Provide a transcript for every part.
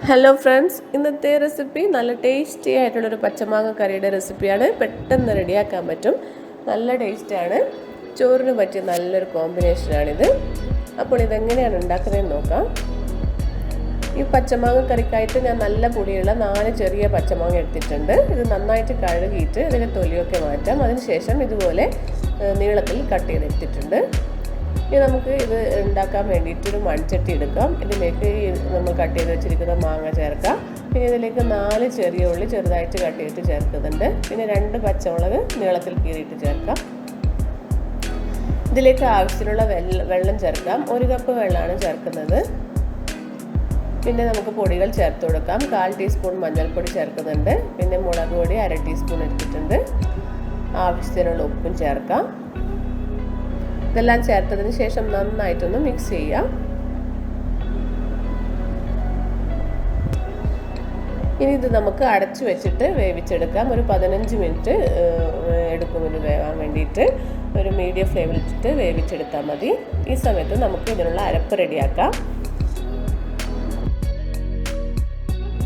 Hello friends, ഇന്നത്തെ recipe നല്ല tasty ആയിട്ടുള്ളൊരു പച്ചമാങ്ങ കറിയുടെ റെസിപ്പിയാണ്. പെട്ടെന്ന് റെഡിയാക്കാൻ പറ്റും, നല്ല ടേസ്റ്റാണ്. ചോറിന് പറ്റിയ നല്ലൊരു കോമ്പിനേഷനാണിത്. അപ്പോൾ ഇതെങ്ങനെയാണ് ഉണ്ടാക്കുന്നതെന്ന് നോക്കാം. ഈ പച്ചമാങ്ങ കറിക്കായിട്ട് ഞാൻ നല്ല പുളിയുള്ള 4 ചെറിയ പച്ചമാങ്ങ എടുത്തിട്ടുണ്ട്. ഇത് നന്നായിട്ട് കഴുകിയിട്ട് ഇതിൻ്റെ തൊലിയൊക്കെ മാറ്റാം. അതിനുശേഷം ഇതുപോലെ നീളത്തിൽ കട്ട് ചെയ്തെടുത്തിട്ടുണ്ട്. ഇനി നമുക്ക് ഇത് ഉണ്ടാക്കാൻ വേണ്ടിയിട്ടൊരു മൺചട്ടി എടുക്കാം. ഇതിലേക്ക് നമ്മൾ കട്ട് ചെയ്ത് വെച്ചിരിക്കുന്ന മാങ്ങ ചേർക്കാം. പിന്നെ ഇതിലേക്ക് 4 ചെറിയ ഉള്ളി ചെറുതായിട്ട് കട്ട് ചെയ്തിട്ട് ചേർക്കുന്നുണ്ട്. പിന്നെ 2 പച്ചമുളക് നീളത്തിൽ കീറിയിട്ട് ചേർക്കാം. ഇതിലേക്ക് ആവശ്യത്തിനുള്ള വെള്ളം ചേർക്കാം. 1 കപ്പ് വെള്ളമാണ് ചേർക്കുന്നത്. പിന്നെ നമുക്ക് പൊടികൾ ചേർത്ത് കൊടുക്കാം. 1/4 ടീസ്പൂൺ മഞ്ഞൾപ്പൊടി ചേർക്കുന്നുണ്ട്. പിന്നെ മുളക് പൊടി 1/2 ടീസ്പൂൺ എടുത്തിട്ടുണ്ട്. ആവശ്യത്തിനുള്ള ഉപ്പും ചേർക്കാം. ഇതെല്ലാം ചേർത്തതിന് ശേഷം നന്നായിട്ടൊന്ന് മിക്സ് ചെയ്യാം. ഇനി ഇത് നമുക്ക് അടച്ചു വെച്ചിട്ട് വേവിച്ചെടുക്കാം. ഒരു 15 മിനിറ്റ് എടുക്കും ഇത് വേവാൻ വേണ്ടിയിട്ട്. ഒരു മീഡിയം ഫ്ലെയിമിൽ വെച്ചിട്ട് വേവിച്ചെടുത്താൽ മതി. ഈ സമയത്ത് നമുക്ക് ഇതിനുള്ള അരപ്പ് റെഡിയാക്കാം.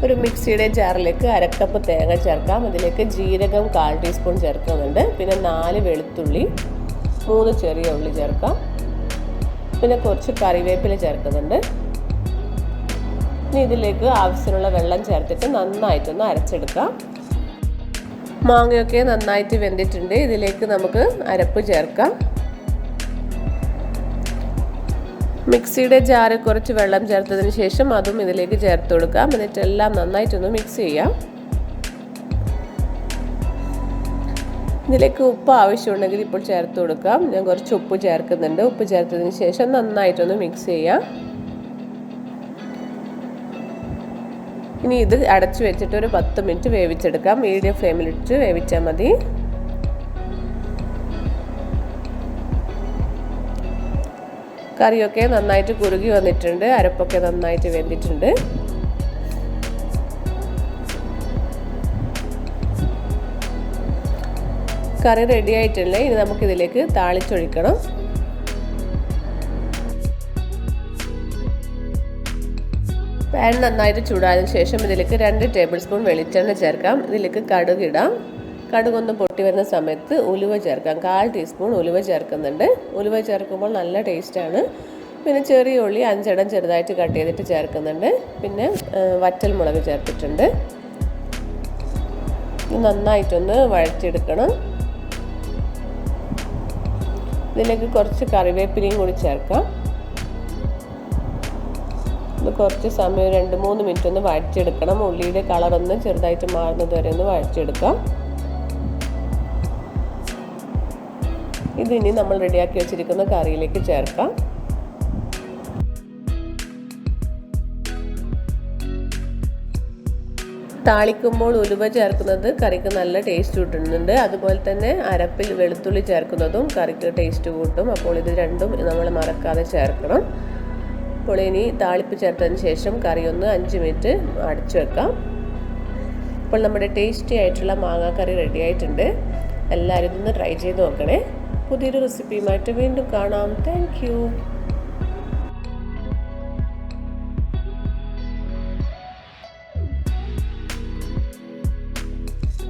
ഒരു മിക്സിയുടെ ജാറിലേക്ക് 1/2 കപ്പ് തേങ്ങ ചേർക്കാം. അതിലേക്ക് ജീരകം 1/4 ടീസ്പൂൺ ചേർക്കുന്നുണ്ട്. പിന്നെ 4 വെളുത്തുള്ളി, 3 ചെറിയ ഉള്ളി ചേർക്കാം. പിന്നെ കുറച്ച് കറിവേപ്പില ചേർക്കുന്നുണ്ട്. ഇനി ഇതിലേക്ക് ആവശ്യത്തിനുള്ള വെള്ളം ചേർത്തിട്ട് നന്നായിട്ടൊന്ന് അരച്ചെടുക്കാം. മാങ്ങയൊക്കെ നന്നായിട്ട് വെന്തിട്ടുണ്ട്. ഇതിലേക്ക് നമുക്ക് അരപ്പ് ചേർക്കാം. മിക്സിയുടെ ജാറിൽ കുറച്ച് വെള്ളം ചേർത്തതിന് ശേഷം അതും ഇതിലേക്ക് ചേർത്ത് കൊടുക്കാം. എന്നിട്ടെല്ലാം നന്നായിട്ടൊന്ന് മിക്സ് ചെയ്യാം. ഇതിലേക്ക് ഉപ്പ് ആവശ്യമുണ്ടെങ്കിൽ ഇപ്പോൾ ചേർത്ത് കൊടുക്കാം. ഞാൻ കുറച്ച് ഉപ്പ് ചേർക്കുന്നുണ്ട്. ഉപ്പ് ചേർത്തതിന് ശേഷം നന്നായിട്ടൊന്ന് മിക്സ് ചെയ്യാം. ഇനി ഇത് അടച്ചു വെച്ചിട്ട് ഒരു 10 മിനിറ്റ് വേവിച്ചെടുക്കാം. മീഡിയം ഫ്ലെയിമിലിട്ട് വേവിച്ചാൽ മതി. കറിയൊക്കെ നന്നായിട്ട് കുറുകി വന്നിട്ടുണ്ട്. അരപ്പൊക്കെ നന്നായിട്ട് വെന്തിട്ടുണ്ട്. കറി റെഡി ആയിട്ടില്ലേ? ഇനി നമുക്കിതിലേക്ക് താളിച്ചൊഴിക്കണം. പാൻ നന്നായിട്ട് ചൂടായതിനു ശേഷം ഇതിലേക്ക് 2 ടേബിൾ സ്പൂൺ വെളിച്ചെണ്ണ ചേർക്കാം. ഇതിലേക്ക് കടുക് ഇടാം. കടുകൊന്ന് പൊട്ടി വരുന്ന സമയത്ത് ഉലുവ ചേർക്കാം. 1/4 ടീസ്പൂൺ ഉലുവ ചേർക്കുന്നുണ്ട്. ഉലുവ ചേർക്കുമ്പോൾ നല്ല ടേസ്റ്റാണ്. പിന്നെ ചെറിയ ഉള്ളി 5 എണ്ണം ചെറുതായിട്ട് കട്ട് ചെയ്തിട്ട് ചേർക്കുന്നുണ്ട്. പിന്നെ വറ്റൽ മുളക് ചേർത്തിട്ടുണ്ട്. നന്നായിട്ടൊന്ന് വഴറ്റിയെടുക്കണം. ഇതിലേക്ക് കുറച്ച് കറിവേപ്പിലയും കൂടി ചേർക്കാം. ഇത് കുറച്ച് സമയം 2-3 മിനിറ്റ് ഒന്ന് വഴറ്റിയെടുക്കണം. ഉള്ളിയുടെ കളറൊന്ന് ചെറുതായിട്ട് മാറുന്നത് വരെ ഒന്ന് വഴറ്റിയെടുക്കാം. ഇതിനി നമ്മൾ റെഡിയാക്കി വെച്ചിരിക്കുന്ന കറിയിലേക്ക് ചേർക്കാം. താളിക്കുമ്പോൾ ഉലുവ ചേർക്കുന്നത് കറിക്ക് നല്ല ടേസ്റ്റ് കിട്ടുന്നുണ്ട്. അതുപോലെ തന്നെ അരപ്പിൽ വെളുത്തുള്ളി ചേർക്കുന്നതും കറിക്ക് ടേസ്റ്റ് കൂട്ടും. അപ്പോൾ ഇത് രണ്ടും നമ്മൾ മറക്കാതെ ചേർക്കണം. അപ്പോൾ ഇനി താളിപ്പ് ചേർത്തതിന് ശേഷം കറി ഒന്ന് 5 മിനിറ്റ് അടച്ചു വെക്കാം. അപ്പോൾ നമ്മുടെ ടേസ്റ്റി ആയിട്ടുള്ള മാങ്ങാക്കറി റെഡി ആയിട്ടുണ്ട്. എല്ലാവരും ഇതൊന്ന് ട്രൈ ചെയ്ത് നോക്കണേ. പുതിയൊരു റെസിപ്പിയുമായിട്ട് വീണ്ടും കാണാം. Thank you.